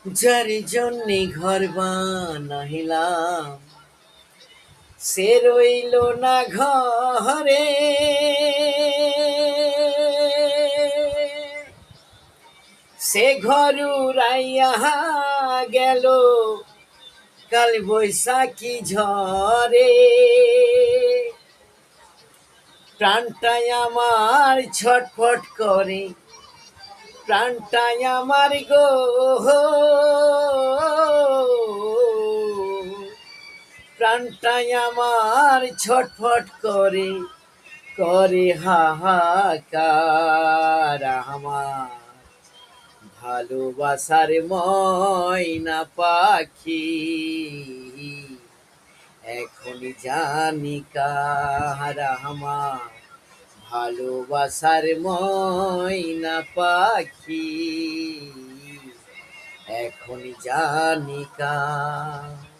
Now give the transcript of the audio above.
যার জন্যে ঘর বানাইলাম সে রইল না ঘরে, সে ঘর উড়াইয়া গেল কাল বৈশাখী ঝরে। প্রাণটাই আমার ছটফট করে, প্রাণটাই আমার গো, প্রাণটাই আমার ছটফট করে, করে হাহাকার আমার ভালোবাসার ময়না পাখি। এখন জানি কার আমার ভালোবাসার ময়না পাখি, এখন জানি কার।